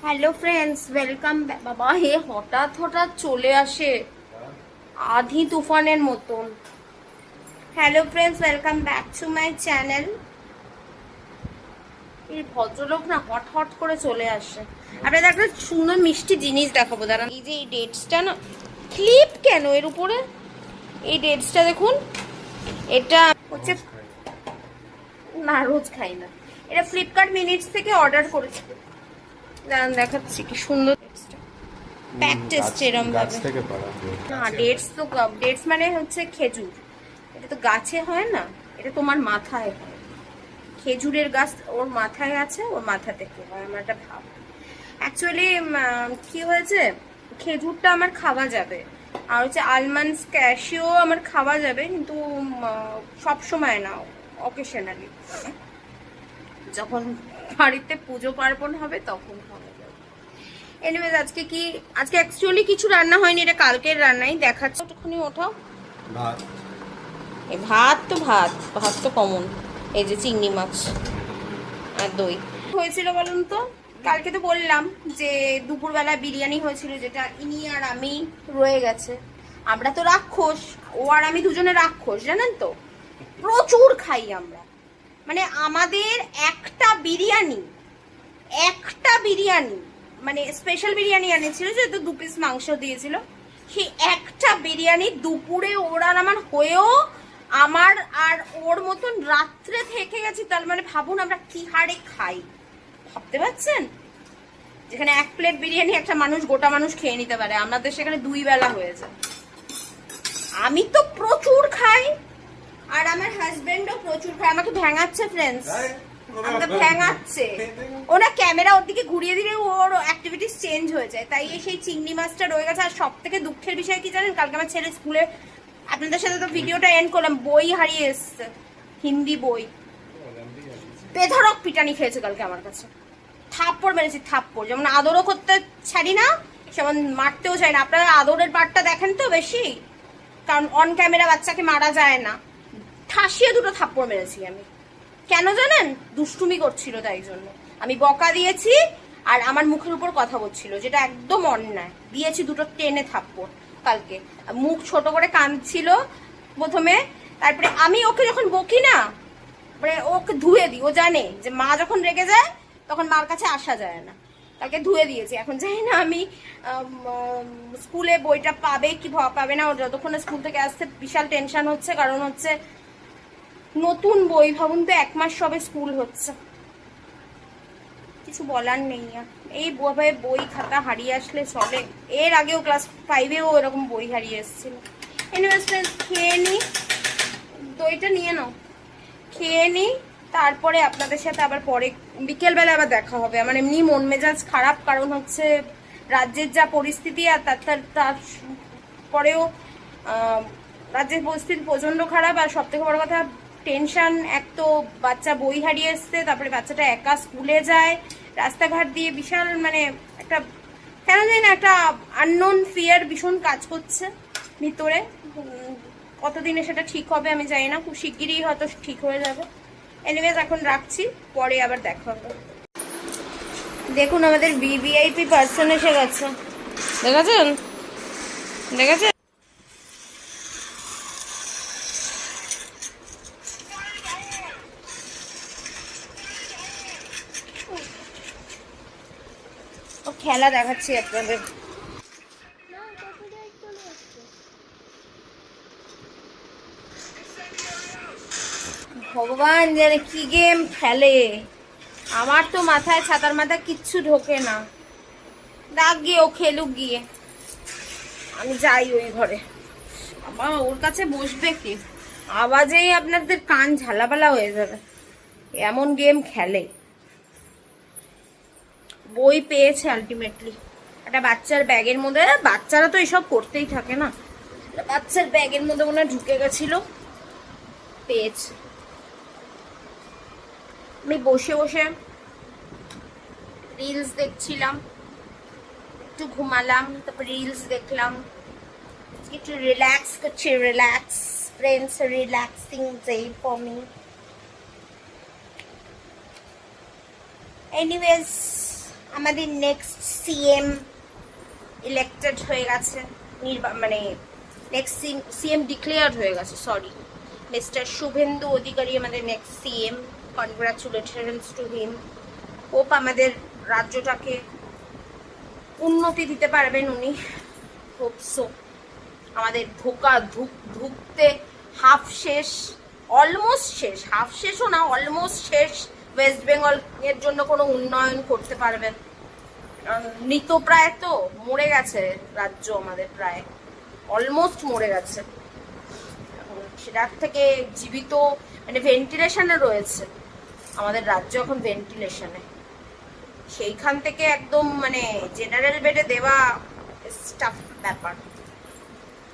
Hello friends, welcome. বাবা হে হঠাৎ হঠাৎ চলে আসে আধি তুফানের মতন। Hello friends, welcome back to my channel. এই ভদ্রলোক না হট হট করে চলে আসে। আপনাদের একটা সুন্দর মিষ্টি জিনিস দেখাবো, দাঁড়ান। এই যে এই ডেটসটা না, ক্লিপ কেন এর উপরে, এই ডেটসটা দেখুন। এটা হচ্ছে, না রোজ খাই না, এটা ফ্লিপকার্ট মিনিটস থেকে অর্ডার করেছি। দাঁড়ান দেখাচ্ছি কি সুন্দর প্যাক টেস্ট এরম ভাবে। না ডেটস তো, ডেটস মানে হচ্ছে খেজুর, এটা তো গাছে হয় না, এটা তোমার মাথায় হয়। খেজুরের গাছ ওর মাথায় আছে, ওর মাথা থেকে হয়। আমার একটা ভাব অ্যাকচুয়ালি কি হয়েছে, খেজুরটা আমার খাওয়া যাবে, আর হচ্ছে আলমন্ডস ক্যাশিও আমার খাওয়া যাবে, কিন্তু সব সময় না, অকেশনালি, যখন বাড়িতে পুজো পার্বণ হবে তখন খাওয়া যাবে। এনিওয়েজ আজকে অ্যাকচুয়ালি কিছু রান্না হয়নি, এটা কালকের রান্নাই দেখাচ্ছে। একটুখানি ওঠাও। ভাত, এই ভাত তো কমন। এই যে চিংড়ি মাছ আর দই হয়েছিল। বলুন তো, কালকে তো বললাম যে দুপুরবেলা বিরিয়ানি হয়েছিল, যেটা ইনি আর আমি রয়ে গেছে। আমরা তো রাক্ষস, ও আর আমি দুজনে রাক্ষস, জানেন তো, প্রচুর খাই আমরা। মানে আমাদের একটা বিরিয়ানি মানে স্পেশাল বিরিয়ানি এনেছিল, যেহেতু 2 পিস মাংস দিয়েছিল, সেই একটা বিরিয়ানি দুপুরে ওর আর আমার হয়েও আমার আর ওর মতন রাত্রে থেকে গেছি। তার মানে ভাবুন আমরা কি হারে খাই, ভাবতে পারছেন? যেখানে 1 প্লেট বিরিয়ানি একটা মানুষ, গোটা মানুষ খেয়ে নিতে পারে, আমাদের সেখানে 2 বেলা হয়ে যায়। আমি তো প্রচুর খাই, আর আমার হাজবেন্ডও প্রচুর খায়। আমাকে ভ্যাঙাচ্ছে ফ্রেন্ডস, আমাকে ভ্যাঙাচ্ছে। ওনা ক্যামেরা ওর দিকে ঘুরিয়ে দিলে ওর অ্যাক্টিভিটিস চেঞ্জ হয়ে যায়। তাই সেই চিংড়ি মাছটা রয়ে গেছে। আর সব থেকে দুঃখের বিষয় কি জানেন, কালকে আমার ছেলে স্কুলে, আপনাদের সাথে তো ভিডিওটা এন্ড করলাম, বই হারিয়ে এসছে, হিন্দি বই। বেধড়ক পিটানি খেয়েছে কালকে আমার কাছে, থাপ্পড় মেরেছি, থাপ্পড়। যেমন আদরও করতে ছাড়ি না, সেমন মারতেও চাই না। আপনারা আদরের পার্টটা দেখেন তো বেশি, কারণ অন ক্যামেরা বাচ্চাকে মারা যায় না। ঠাসিয়ে 2টো থাপ্পড় মেরেছি আমি। কেন জানেন? দুষ্টুমি করছিল, তাই জন্য আমি বকা দিয়েছি, আর আমার মুখের উপর কথা বলছিল, যেটা একদম অন্যায়। দিয়েছি 2টো টেনে থাপ্পড় কালকে। মুখ ছোট করে কাঁদছিল প্রথমে, তারপরে আমি ওকে যখন বকি না, মানে ওকে ধুয়ে দিই। ও জানে যে মা যখন রেগে যায় তখন মার কাছে আসা যায় না। তাকে ধুয়ে দিয়েছি। এখন জানি না আমি স্কুলে বইটা পাবে কি পাবে না। ওর যতক্ষণ স্কুল থেকে আসতে বিশাল টেনশন হচ্ছে, কারণ হচ্ছে নতুন বই, ভাবুন তো 1 মাস সবে স্কুল হচ্ছে। কিছু বলার নেই। এই বই খাতা হারিয়ে আসলে চলে। এর আগেও ক্লাস 5-এও এরকম বই হারিয়ে এসেছিল। এনিওয়েজ ফ্রেন্ডস, খেয়ে নি, দইটা নিয়ে নাও, খেয়ে নি, তারপরে আপনাদের সাথে আবার পরে বিকেলবেলা আবার দেখা হবে। আমার এমনি মন মেজাজ খারাপ, কারণ হচ্ছে রাজ্যের যা পরিস্থিতি, আর তার পরেও রাজ্যের পরিস্থিতি প্রচন্ড খারাপ। আর সব থেকে বড় কথা টেনশন, এক তো বাচ্চা বই হারিয়ে এসছে, তারপরে বাচ্চাটা একা স্কুলে যায় রাস্তাঘাট দিয়ে, বিশাল মানে একটা কেন জানি না, একটা আননোন ফিয়ার ভীষণ কাজ করছে ভিতরে। কতদিনে সেটা ঠিক হবে আমি জানি না, খুব শিগগিরই হয়তো ঠিক হয়ে যাবে। এনিওয়েজ এখন রাখছি, পরে আবার দেখা হবে। দেখুন আমাদের ভিভিআইপি পার্সন এসে গেছে, দেখেছেন? ও খেলা দেখাচ্ছি আপনাদের। ভগবান জানে কি গেম খেলে, আমার তো মাথায় ছাতার মাথা কিচ্ছু ঢোকে না। ডাক গিয়ে ও খেলুক গিয়ে, আমি যাই ওই ঘরে। বাবা ওর কাছে বসবে কি, আওয়াজেই আপনাদের কান ঝালাপালা হয়ে যাবে, এমন গেম খেলে। বই পেয়েছে আলটিমেটলি একটা বাচ্চার ব্যাগের মধ্যে। বাচ্চারা তো এসব করতেই থাকে না, বাচ্চার ব্যাগের মধ্যে মনে হয় ঢুকে গেছিল, পেয়েছে। আমি বসে বসে রিলস দেখছিলাম, একটু ঘুমালাম, তারপর রিলস দেখলাম, একটু রিল্যাক্স করছি। Relax friends, relaxing day for me. Anyways আমাদের নেক্সট সিএম ইলেক্টেড হয়ে গেছে, মানে নেক্সট সিএম ডিক্লেয়ার হয়ে গেছে, সরি, মিস্টার শুভেন্দু অধিকারী আমাদের next CM. Congratulations to him. Hope আমাদের রাজ্যটাকে উন্নতি দিতে পারবেন উনি, হোপ সো। আমাদের ধুকতে হাফ শেষ, অলমোস্ট শেষ, হাফ শেষও না, অলমোস্ট শেষ ওয়েস্ট বেঙ্গল এর জন্য কোনো উন্নয়ন করতে পারবেন। মৃতপ্রায় তো, মরে গেছে রাজ্য আমাদের, প্রায় অলমোস্ট মরে গেছে। সেটার থেকে জীবিত, মানে ভেন্টিলেশনে রয়েছে আমাদের রাজ্য এখন, ভেন্টিলেশনে। সেইখান থেকে একদম মানে জেনারেল বেডে দেওয়া স্টাফ ব্যাপার।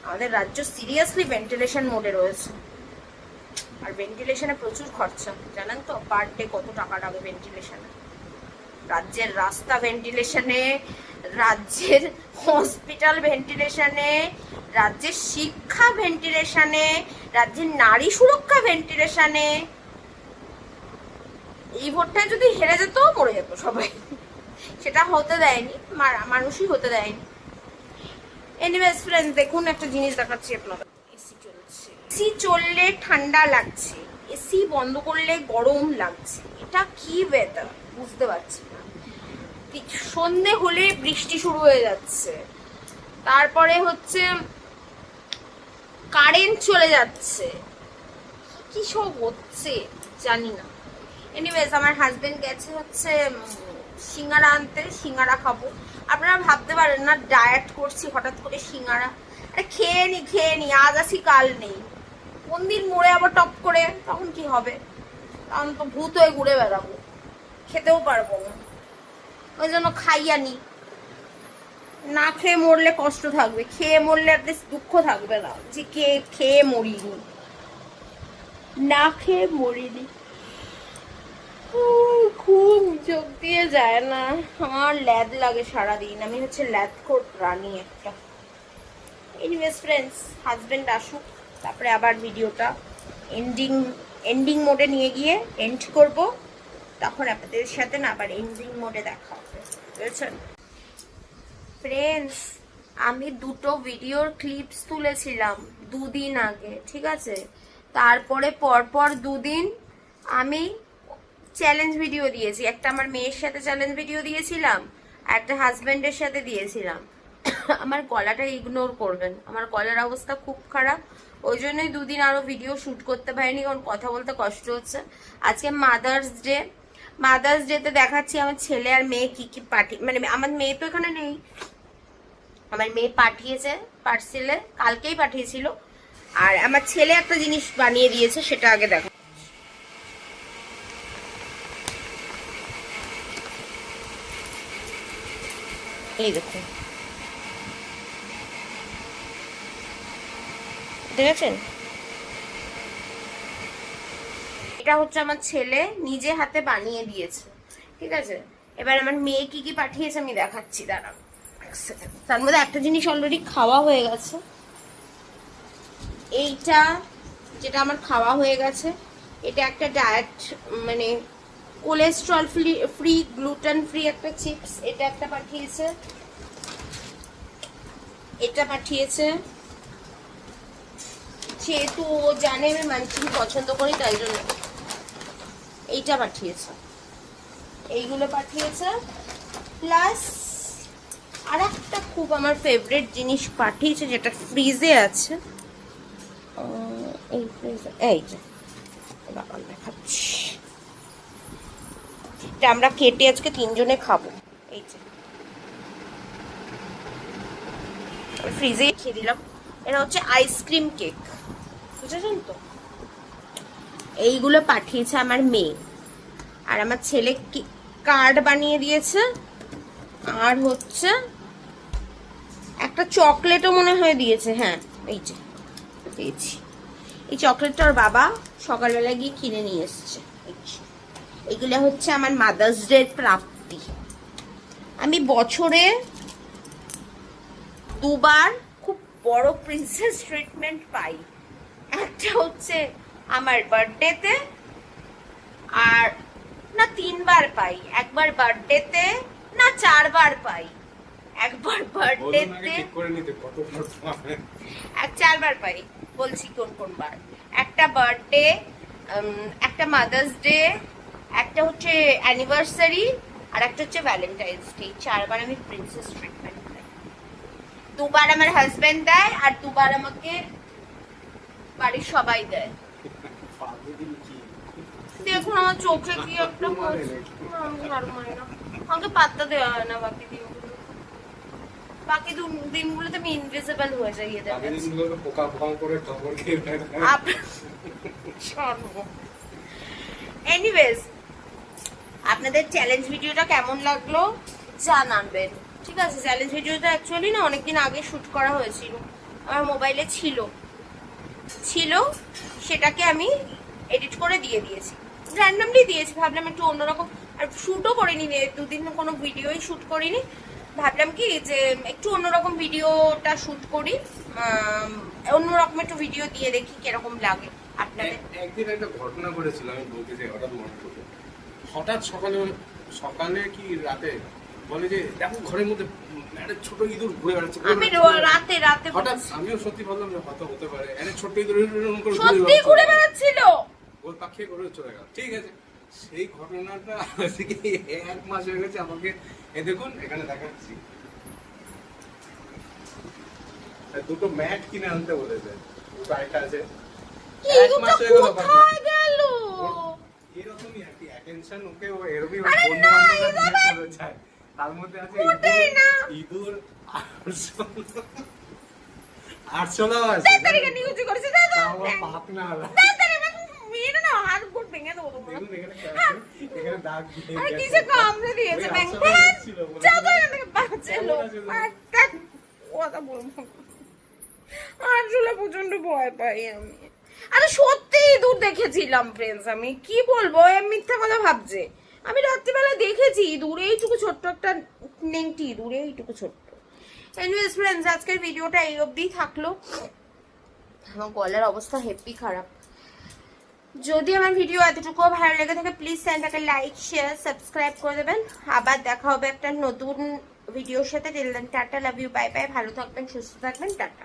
আমাদের রাজ্য সিরিয়াসলি ভেন্টিলেশন মোডে রয়েছে। আর ভেন্টিলেশনে প্রচুর খরচা, জানেন তো, পার ডে কত টাকা লাগে ভেন্টিলেশনে। রাজ্যের রাস্তা ভেন্টিলেশনে, রাজ্যের হসপিটাল ভেন্টিলেশনে, রাজ্যের শিক্ষা ভেন্টিলেশনে, রাজ্যের নারী সুরক্ষা ভেন্টিলেশনে। এই ভোটটায় যদি হেরে যেত মরে যেত সবাই, সেটা হতে দেয়নি, মানুষই হতে দেয়নি। এনিওয়েজ ফ্রেন্ডস, দেখুন একটা জিনিস দেখাচ্ছি আপনাদের। এসি চলছে, এসি চললে ঠান্ডা লাগছে, এসি বন্ধ করলে গরম লাগছে। এটা কি ওয়েদার বুঝতে পারছি না। সন্ধে হলে বৃষ্টি শুরু হয়ে যাচ্ছে, তারপরে হচ্ছে কারেন্ট চলে যাচ্ছে, কি সব হচ্ছে জানি না। এনিওয়েজ আমার হাজবেন্ড গেছে হচ্ছে সিঙ্গারা আনতে, সিঙ্গারা খাবো। আপনারা ভাবতে পারেন না ডায়েট করছি হঠাৎ করে সিঙ্গারা, আরে খেয়ে নি, আজ আসি কাল নেই, কোন দিন মরে আবার টপ করে, তখন কি হবে? তখন তো ভূত হয়ে ঘুরে বেড়াবো, খেতেও পারবো না। ওই জন্য খাইয়া নি, না খেয়ে মরলে কষ্ট থাকবে, খেয়ে মরলে অ্যাটলিস্ট দুঃখ থাকবে না যে খেয়ে মরিনি, না খেয়ে মরিনি। ঘুম চোখ দিয়ে যায় না, আমার ল্যাদ লাগে সারাদিন, আমি হচ্ছে ল্যাদখোর প্রাণী একটা। এনিওয়েজ ফ্রেন্ডস, হাজবেন্ড আসুক, তারপরে আবার ভিডিওটা এন্ডিং মোডে নিয়ে গিয়ে এন্ড করব, তখন আপনাদের সাথে না আবার এন্ডিং মোডে দেখা হবে, বুঝেছেন ফ্রেন্ডস? আমি দুটো ভিডিওর ক্লিপস তুলেছিলাম দুদিন আগে, ঠিক আছে? তারপরে পরপর দুদিন আমি চ্যালেঞ্জ ভিডিও দিয়েছি। একটা আমার মেয়ের সাথে চ্যালেঞ্জ ভিডিও দিয়েছিলাম, একটা হাজব্যান্ডের সাথে দিয়েছিলাম। আমার গলাটা ইগনোর করবেন, আমার গলার অবস্থা খুব খারাপ, ওই জন্যই দুদিন আরো ভিডিও শুট করতে পারিনি, কারণ কথা বলতে কষ্ট হচ্ছে। আজকে মাদার্স ডেতে দেখাচ্ছি আমার ছেলে আর মেয়ে কি কি মানে আমার মেয়ে তো এখানে নেই, আমার মেয়ে পাঠিয়েছে পার্সেলে, কালকেই পাঠিয়েছিল। আর আমার ছেলে একটা জিনিস বানিয়ে দিয়েছে, সেটা আগে দেখো। এই দেখুন, দেখেছেন? এটা হচ্ছে আমার ছেলে নিজে হাতে বানিয়ে দিয়েছে, ঠিক আছে? এবার আমার মেয়ে কি কি পাঠিয়েছে আমি দেখাচ্ছি, দাঁড়াও। তার মধ্যে একটা জিনিস অলরেডি খাওয়া হয়ে গেছে, এইটা যেটা আমার খাওয়া হয়ে গেছে, এটা একটা ডায়েট মানে কোলেস্ট্রল ফ্রি গ্লুটেন ফ্রি একটা চিপস, এটা একটা পাঠিয়েছে। এটা পাঠিয়েছে, যেহেতু ও জানে আমি মানচিন পছন্দ করি তাই জন্য এইটা পাঠিয়েছে, এইগুলো পাঠিয়েছে। প্লাস আর একটা খুব আমার ফেভারিট জিনিস পাঠিয়েছে, যেটা ফ্রিজে আছে, এই ফ্রিজে, এই যে দেখাচ্ছি, এটা আমরা কেটে আজকে তিনজনে খাবো। এই যে ফ্রিজে খেয়ে দিলাম। এটা হচ্ছে আইসক্রিম কেক, বুঝেছেন তো? এইগুলো পাঠিয়েছে আমার মেয়ে, আর আমার ছেলে কার্ড বানিয়ে দিয়েছে। আর হচ্ছে একটা চকলেটও মনে হয় দিয়েছে, হ্যাঁ এই যে পেয়েছি। এই চকলেটটা ওর বাবা সকালবেলা গিয়ে কিনে নিয়ে এসছে। এগুলো হচ্ছে আমার মাদার্স ডে প্রাপ্তি। আমি বছরে দুবার খুব বড় প্রিন্সেস ট্রিটমেন্ট পাই, একটা হচ্ছে আমার বার্থডেতে, আর না তিনবার পাই, একবার বার্থডেতে, না 4 বার পাই, একবার বার্থডেতে ঠিক করে নিতে কত পাবে। 4 বার পাই, বলছি কোন কোন বার। একটা বার্থডে, একটা মাদার্স ডে, একটা হচ্ছে অ্যানিভার্সারি, আর একটা হচ্ছে ভ্যালেন্টাইন্স ডে। 4 বার আমি প্রিন্সেস ট্রিটমেন্ট পাই। 2 বার আমার হাজবেন্ড দেয়, আর 2 বার আমাকে বাড়ির সবাই দেয়। দেখুন আমার চোখে কি একটা হচ্ছে, আমাকে পাত্তা দেওয়া হয় না বাকি দিনগুলো। বাকি দিনগুলোতে আমি ইনভিজিবল হয়ে যাই। এনিওয়েজ, আপনাদের চ্যালেঞ্জ ভিডিওটা কেমন লাগলো জানাবেন, ঠিক আছে? চ্যালেঞ্জ ভিডিওটা অ্যাকচুয়ালি না অনেকদিন আগে শুট করা হয়েছিল, আমার মোবাইলে ছিল, সেটাকে আমি এডিট করে দিয়ে দিয়েছি, র্যান্ডমলি দিয়েছি। ভাবলাম একটু অন্যরকম, আর শ্যুটও করিনি, 2 দিন কোনো ভিডিওই শ্যুট করিনি। ভাবলাম কি যে একটু অন্যরকম ভিডিওটা শ্যুট করি, অন্যরকম একটু ভিডিও দিয়ে দেখি কিরকম লাগে আপনাদের। একদিন একটা ঘটনা ঘটেছিল, আমি বলতে চাই, হঠাৎ মনে পড়লো। হঠাৎ সকালে কি রাতে বলে যে দেখো ঘরের মধ্যে একটা ছোট ইঁদুর ঘুরে বেড়াচ্ছে। আমি রাতে হঠাৎ আমিও সত্যি ভাবলাম যে হয়তো হতে পারে, একটা ছোট্ট ইঁদুর সত্যি ঘুরে বেড়াচ্ছিল, ওর পাখি করে চলে গেল। ঠিক আছে, সেই ঘটনাটা আজকে 1 মাস হয়ে গেছে আমাকে। দেখুন এখানে দেখাচ্ছি, 2টো ম্যাট কিনে আনতে বলেছে, বাইটা আছে। 1 মাস হয়ে গেল, কোথায় গেল? এরকমই আর কি অ্যাটেনশন ওকে, ও এরকমই বন্ধু বান্ধবরা দিয়ে চলে যায়। তার মধ্যে আছে ইঁদুর, আরশোলাও আছে। তাড়াতাড়ি কেন ইউজ করেছে? তাও পাপ না আলা। মেয়েটা না হাত গুড ভেঙে দেবো তোমার। দেখুন এখানে দাগ দিয়ে আর গেছে। কিসে কামড়ে দিয়েছে ব্যাং? যাও তো এখান থেকে, বাচ্চা লোক। কথা বলবো, আসলে প্রচন্ড ভয় পাই আমি। আরে সত্যি ইঁদুর দেখেছিলাম ফ্রেন্ডস, আমি কি বলবো, মিথ্যা কথা ভাবছে। আমি রাত্রিবেলা দেখেছি ইঁদুর, এইটুকু ছোট্ট একটা নেংটি ইঁদুর, এইটুকু ছোট্ট। এনিওয়েজ ফ্রেন্ডস, আজকের ভিডিওটা এই অবধি থাকলো। আমার গলার অবস্থা হেভি খারাপ। যদি আমার ভিডিও এতটুকু ভালো লেগে থাকে প্লিজ চ্যানেলটাকে লাইক শেয়ার সাবস্ক্রাইব করে দেবেন। আবার দেখা হবে একটা নতুন ভিডিওর সাথে। Till then tata, love you, bye bye. ভালো থাকবেন, সুস্থ থাকবেন, টাটা।